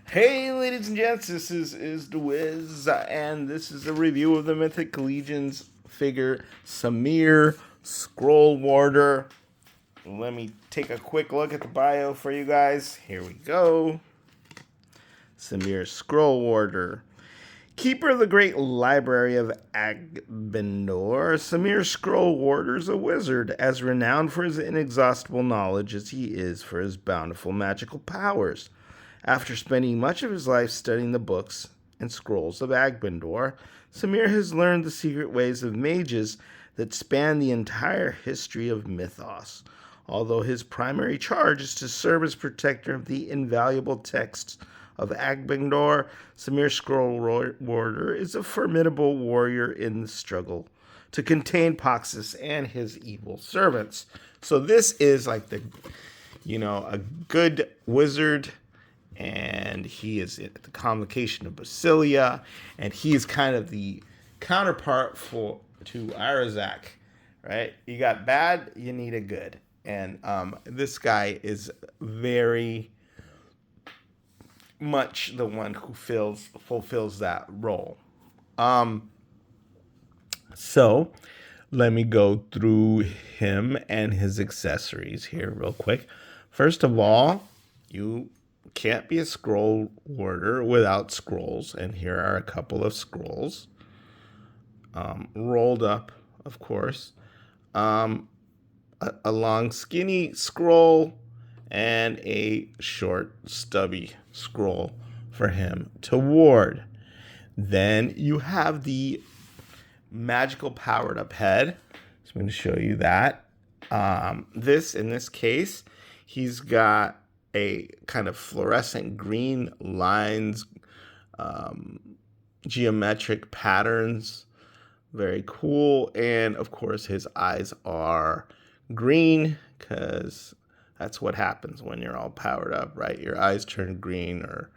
Hey, ladies and gents, this is the Wiz, and this is a review of the Mythic Legion's figure Samir Scrollwarder. Let me take a quick look at the bio for you guys. Here we go. Samir Scrollwarder. Keeper of the great library of Agbendor, Samir Scrollwarder is a wizard, as renowned for his inexhaustible knowledge as he is for his bountiful magical powers. After spending much of his life studying the books and scrolls of Agbendor, Samir has learned the secret ways of mages that span the entire history of mythos. Although his primary charge is to serve as protector of the invaluable texts of Agbendor, Samir Scrollwarder is a formidable warrior in the struggle to contain Poxus and his evil servants. So this is like a good wizard, and he is at the convocation of Basilia, and he is kind of the counterpart to Arazak, right? You got bad, you need a good, and this guy is very much the one who fulfills that role. So let me go through him and his accessories here real quick. First of all, you can't be a scroll warder without scrolls, and here are a couple of scrolls rolled up, of course. A long skinny scroll and a short stubby scroll for him to ward. Then you have the magical powered up head. So I'm going to show you that. In this case, he's got a kind of fluorescent green lines, geometric patterns. Very cool. And of course, his eyes are green because that's what happens when you're all powered up, right? Your eyes turn green or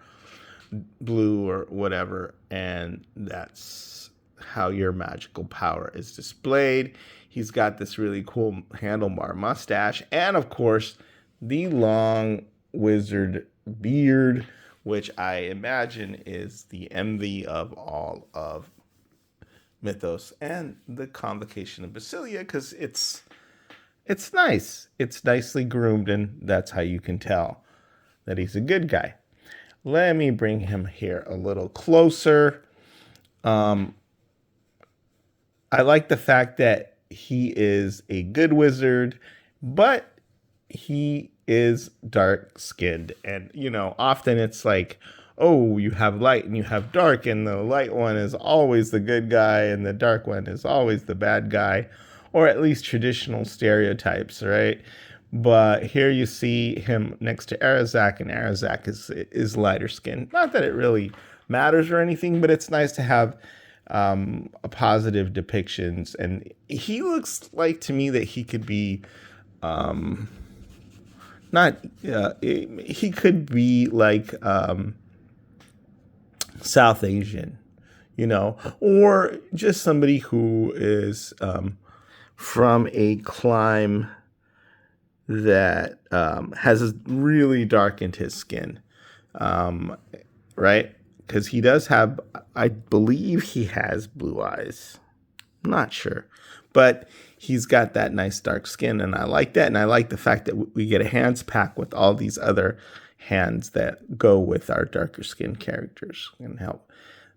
blue or whatever, and that's how your magical power is displayed. He's got this really cool handlebar mustache, and of course, the long wizard beard, which I imagine is the envy of all of Mythos and the Convocation of Basilia, because it's nice. It's nicely groomed, and that's how you can tell that he's a good guy. Let me bring him here a little closer. I like the fact that he is a good wizard, but he is dark skinned. And, often it's like, oh, you have light and you have dark, and the light one is always the good guy and the dark one is always the bad guy, or at least traditional stereotypes, right? But here you see him next to Arazak, and Arazak is lighter skinned. Not that it really matters or anything, but it's nice to have a positive depictions. And he looks like to me that he could be he could be like South Asian, or just somebody who is from a clime that has really darkened his skin, right? Because he does have, I believe he has blue eyes. I'm not sure. But he's got that nice dark skin, and I like that. And I like the fact that we get a hands pack with all these other hands that go with our darker skin characters and help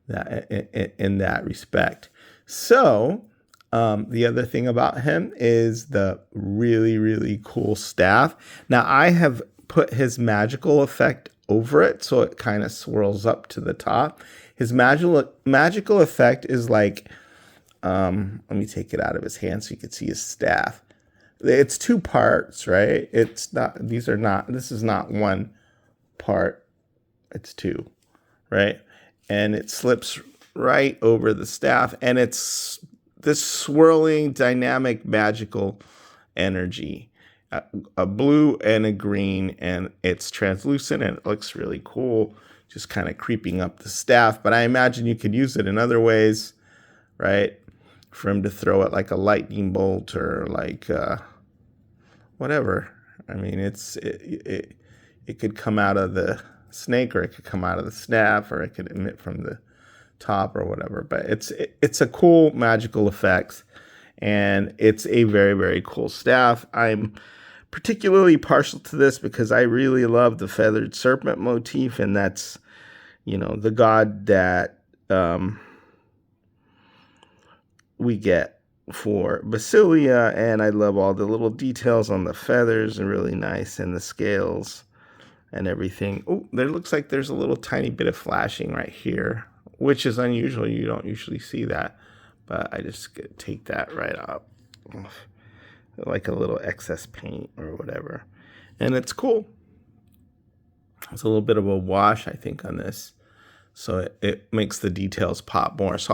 that in that respect. So the other thing about him is the really, really cool staff. Now, I have put his magical effect over it, so it kind of swirls up to the top. His magical effect is like, let me take it out of his hand so you can see his staff. It's two parts, right? This is not one part. It's two, right? And it slips right over the staff, and it's this swirling, dynamic, magical energy. A blue and a green, and it's translucent, and it looks really cool, just kind of creeping up the staff. But I imagine you could use it in other ways, right? For him to throw it like a lightning bolt or like whatever. I mean, it could come out of the snake, or it could come out of the staff, or it could emit from the top or whatever. But it's a cool magical effect, and it's a very, very cool staff. I'm particularly partial to this because I really love the feathered serpent motif, and that's, the god that we get for Basilia, and I love all the little details on the feathers, and really nice, and the scales and everything. Oh, there looks like there's a little tiny bit of flashing right here, which is unusual. You don't usually see that, but I just take that right up, like a little excess paint or whatever, and it's cool. It's a little bit of a wash, I think, on this, so it makes the details pop more. So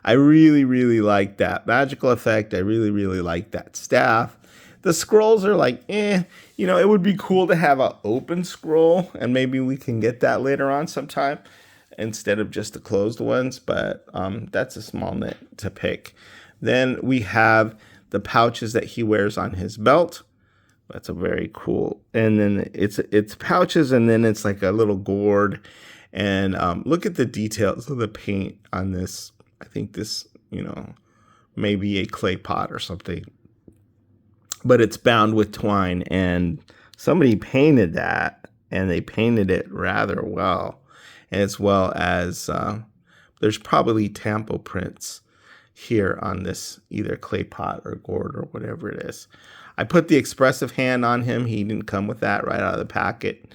I really, really like that magical effect. I really, really like that staff. The scrolls are like, it would be cool to have an open scroll, and maybe we can get that later on sometime instead of just the closed ones, but that's a small nit to pick. Then we have the pouches that he wears on his belt. That's a very cool, and then it's pouches, and then it's like a little gourd, and look at the details of the paint on this. I think this, maybe a clay pot or something, but it's bound with twine, and somebody painted that, and they painted it rather well, as well as there's probably tampo prints here on this either clay pot or gourd or whatever it is. I put the expressive hand on him. He didn't come with that right out of the packet.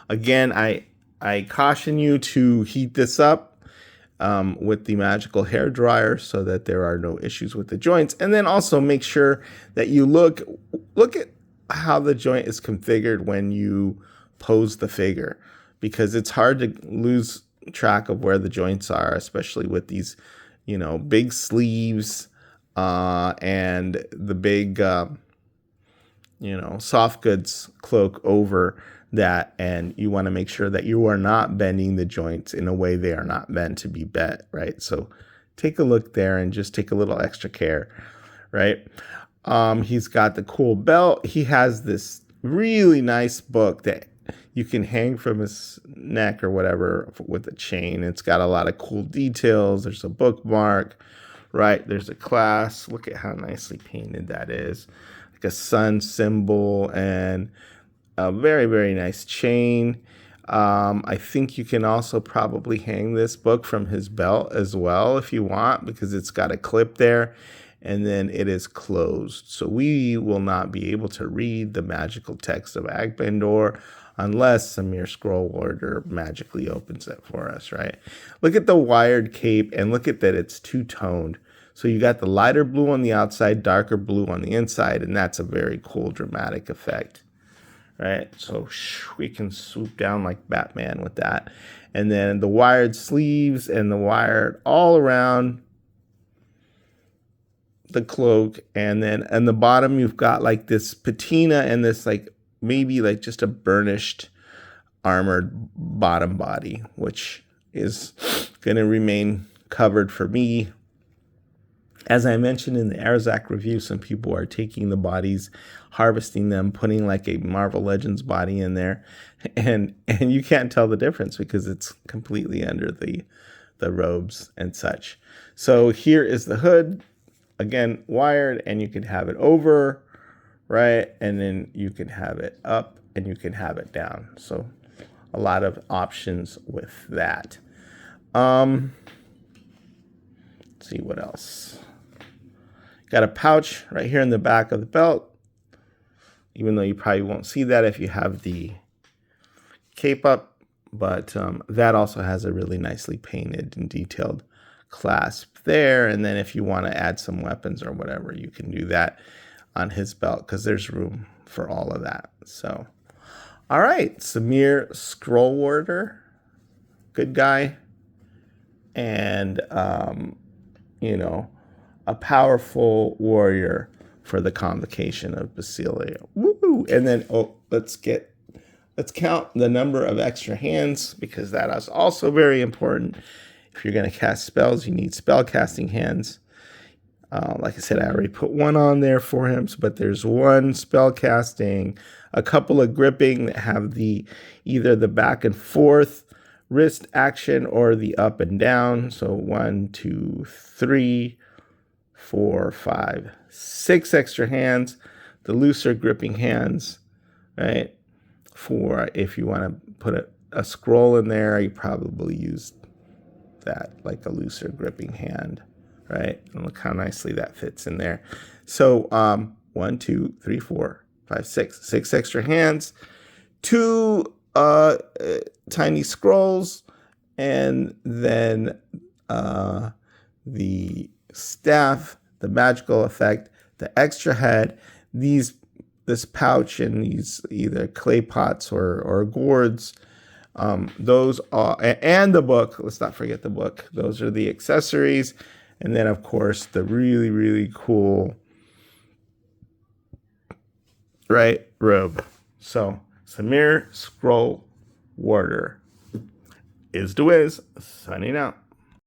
Again, I caution you to heat this up with the magical hair dryer so that there are no issues with the joints. And then also make sure that you look at how the joint is configured when you pose the figure, because it's hard to lose track of where the joints are, especially with these, big sleeves and the big, soft goods cloak over that, and you want to make sure that you are not bending the joints in a way they are not meant to be bent, right? So take a look there and just take a little extra care, right? He's got the cool belt. He has this really nice book that you can hang from his neck or whatever with a chain. It's got a lot of cool details. There's a bookmark, right? There's a class. Look at how nicely painted that is. Like a sun symbol, and a very, very nice chain. I think you can also probably hang this book from his belt as well if you want, because it's got a clip there, and then it is closed. So we will not be able to read the magical text of Agbendor unless Samir Scrollwarder magically opens it for us, right? Look at the wired cape, and look at that, it's two-toned. So you got the lighter blue on the outside, darker blue on the inside, and that's a very cool dramatic effect. Right, so we can swoop down like Batman with that. And then the wired sleeves and the wired all around the cloak. And then on the bottom, you've got like this patina and this like maybe like just a burnished armored bottom body, which is going to remain covered for me. As I mentioned in the Arzak review, some people are taking the bodies, harvesting them, putting like a Marvel Legends body in there, and you can't tell the difference because it's completely under the robes and such. So here is the hood, again wired, and you can have it over, right, and then you can have it up, and you can have it down. So a lot of options with that. Let's see what else. Got a pouch right here in the back of the belt, even though you probably won't see that if you have the cape up, but that also has a really nicely painted and detailed clasp there. And then if you want to add some weapons or whatever, you can do that on his belt because there's room for all of that. So, all right, Samir Scrollwarder, good guy, and a powerful warrior for the convocation of Basilia. Woo! And then let's count the number of extra hands, because that is also very important. If you're going to cast spells, you need spell casting hands. Like I said, I already put one on there for him, but there's one spell casting, a couple of gripping that have the either the back and forth wrist action or the up and down. So 1, 2, 3, 4, 5, 6 extra hands. The looser gripping hands, right? For if you want to put a scroll in there, you probably use that, like a looser gripping hand, right? And look how nicely that fits in there. So 1, 2, 3, 4, 5, 6, 6 extra hands, 2 tiny scrolls, and then the staff, the magical effect, the extra head, this pouch, and these either clay pots or gourds. Those are, and the book. Let's not forget the book. Those are the accessories, and then of course the really, really cool, right, robe. So Samir Scrollwarder is the Wiz, signing out.